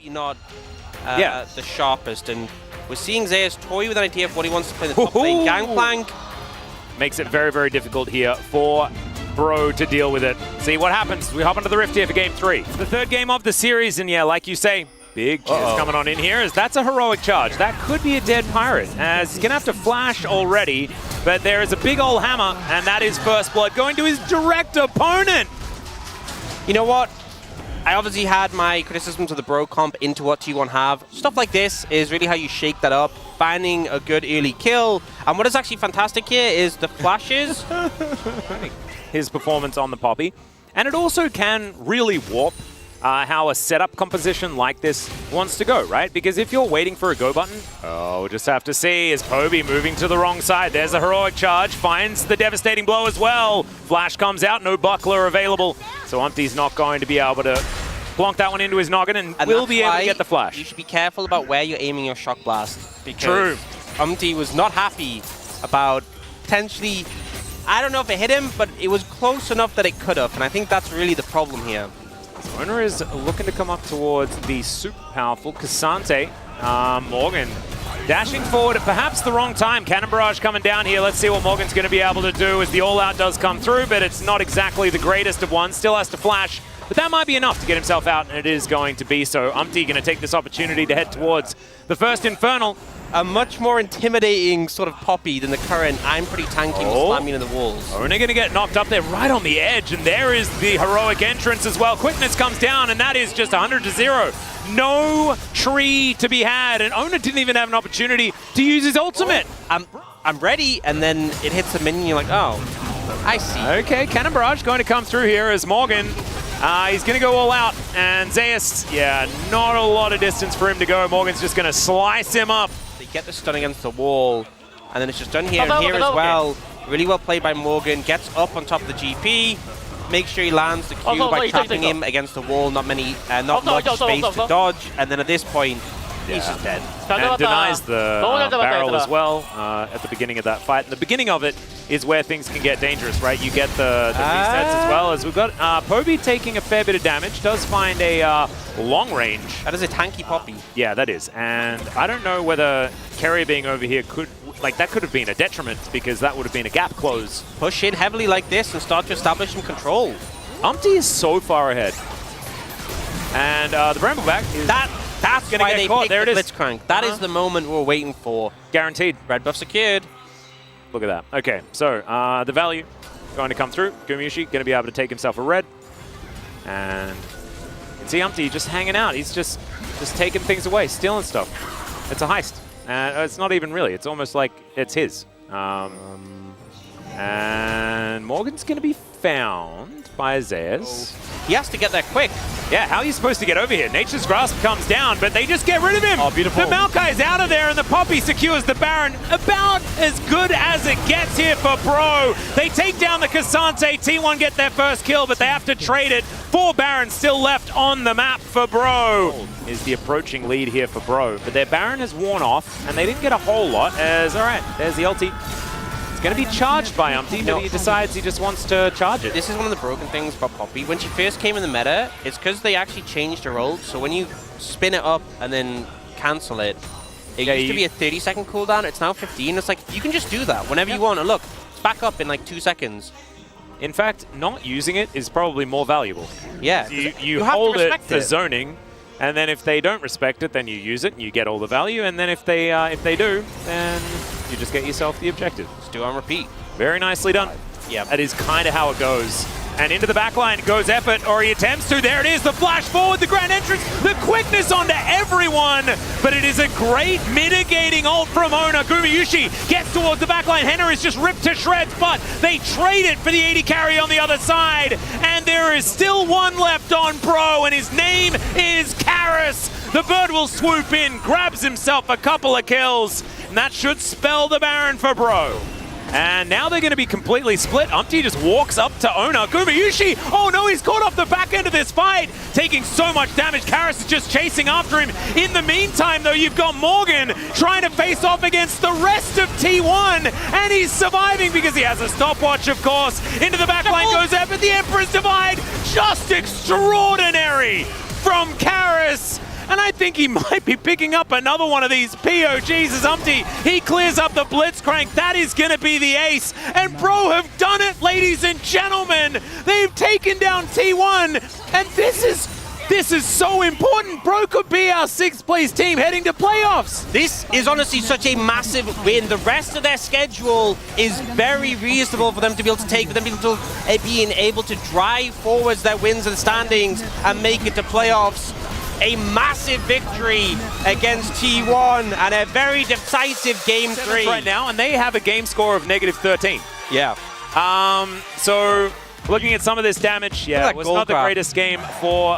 not the sharpest, and we're seeing Zeus toy with an idea of what he wants to play in the top lane. Gangplank makes it very, very difficult here for Bro to deal with it. See what happens. We hop onto the Rift here for game 3. The third game of the series, and yeah, like you say, big cheers coming on in here, as that's a heroic charge. That could be a dead pirate, as he's going to have to flash already, but there is a big old hammer, and that is First Blood going to his direct opponent. You know what? I obviously had my criticisms of the Bro comp into what T1 have. Stuff like this is really how you shake that up, finding a good early kill. And what is actually fantastic here is the flashes. His performance on the Poppy. And it also can really warp how a setup composition like this wants to go, right? Because if you're waiting for a go button, we'll just have to see. Is Poby moving to the wrong side? There's a heroic charge, finds the devastating blow as well. Flash comes out, no buckler available. So Umpty's not going to be able to plonk that one into his noggin and will be able to get the flash. You should be careful about where you're aiming your shock blast. Because True. Umpty was not happy about potentially, I don't know if it hit him, but it was close enough that it could have. And I think that's really the problem here. Owner is looking to come up towards the super powerful Cassante. Morgan dashing forward at perhaps the wrong time. Cannon Barrage coming down here. Let's see what Morgan's going to be able to do as the all-out does come through, but it's not exactly the greatest of ones. Still has to flash, but that might be enough to get himself out, and it is going to be so. Umpty going to take this opportunity to head towards the first Infernal. A much more intimidating sort of Poppy than the current I'm pretty tanky with slamming in the walls. Owner going to get knocked up there right on the edge, and there is the heroic entrance as well. Quickness comes down, and that is just 100-0. No tree to be had, and Owner didn't even have an opportunity to use his ultimate. I'm ready, and then it hits a minion, you're like, oh, I see. Okay, Cannon Barrage going to come through here as Morgan. He's going to go all out, and Zeus, yeah, not a lot of distance for him to go. Morgan's just going to slice him up. They get the stun against the wall, and then it's just done here and here as well. Really well played by Morgan. Gets up on top of the GP. Makes sure he lands the Q by trapping him against the wall. Not much space to dodge. And then at this point, he's just dead. And denies the barrel as well at the beginning of that fight. And the beginning of it is where things can get dangerous, right? You get the resets as well, as we've got Poby taking a fair bit of damage. Does find a long range. That is a tanky Poppy. Yeah, that is. And I don't know whether Carrier being over here could, like, that could have been a detriment, because that would have been a gap close. Push in heavily like this and start to establish some control. Umpty is so far ahead. And the Brambleback is... That's gonna why get they caught. picked There the it is. Blitzcrank. That is the moment we're waiting for. Guaranteed. Red buff secured. Look at that. Okay, so the value going to come through. Gumayushi going to be able to take himself a red. And you can see Umpty just hanging out. He's just taking things away, stealing stuff. It's a heist. It's not even really. It's almost like it's his. And Morgan's going to be found by Zeus. He has to get there quick. Yeah, how are you supposed to get over here? Nature's Grasp comes down, but they just get rid of him. Oh, beautiful. The Maokai's out of there, and the Poppy secures the Baron. About as good as it gets here for Bro. They take down the Cassante. T1 get their first kill, but they have to trade it. 4 Barons still left on the map for Bro. Is the approaching lead here for Bro. But their Baron has worn off, and they didn't get a whole lot. As, all right, there's the ulti. It's going to be charged by Umpty, but he decides he just wants to charge it. This is one of the broken things about Poppy. When she first came in the meta, it's because they actually changed her ult. So when you spin it up and then cancel it, it used to be a 30-second cooldown. It's now 15. It's like, you can just do that whenever you want. And look, it's back up in like 2 seconds. In fact, not using it is probably more valuable. Yeah. You hold it for zoning, and then if they don't respect it, then you use it and you get all the value. And then if they do, then you just get yourself the objective. Just do on repeat. Very nicely done. Yeah. That is kind of how it goes. And into the backline goes Effort, or he attempts to. There it is, the flash forward, the grand entrance, the quickness onto everyone. But it is a great mitigating ult from Owner. Gumayushi gets towards the backline. Henner is just ripped to shreds, but they trade it for the 80 carry on the other side. And there is still one left on Bro, and his name is Karis. The bird will swoop in, grabs himself a couple of kills, and that should spell the Baron for Bro. And now they're going to be completely split. Umpty just walks up to Owner. Gumayushi, oh no, he's caught off the back end of this fight, taking so much damage. Karis is just chasing after him. In the meantime, though, you've got Morgan trying to face off against the rest of T1, and he's surviving because he has a stopwatch, of course. Into the backline goes Effort, the Emperor's Divide. Just extraordinary from Karis. And I I think he might be picking up another one of these POGs as Umpty. He clears up the Blitzcrank. That is going to be the ace. And Bro have done it, ladies and gentlemen. They've taken down T1. And this is so important. Bro could be our 6th place team heading to playoffs. This is honestly such a massive win. The rest of their schedule is very reasonable for them to be able to take, for them being able to drive forwards their wins and standings and make it to playoffs. A massive victory against T1 and a very decisive game 3 right now, and they have a game score of -13. Yeah. So looking at some of this damage, yeah, it was not the greatest game for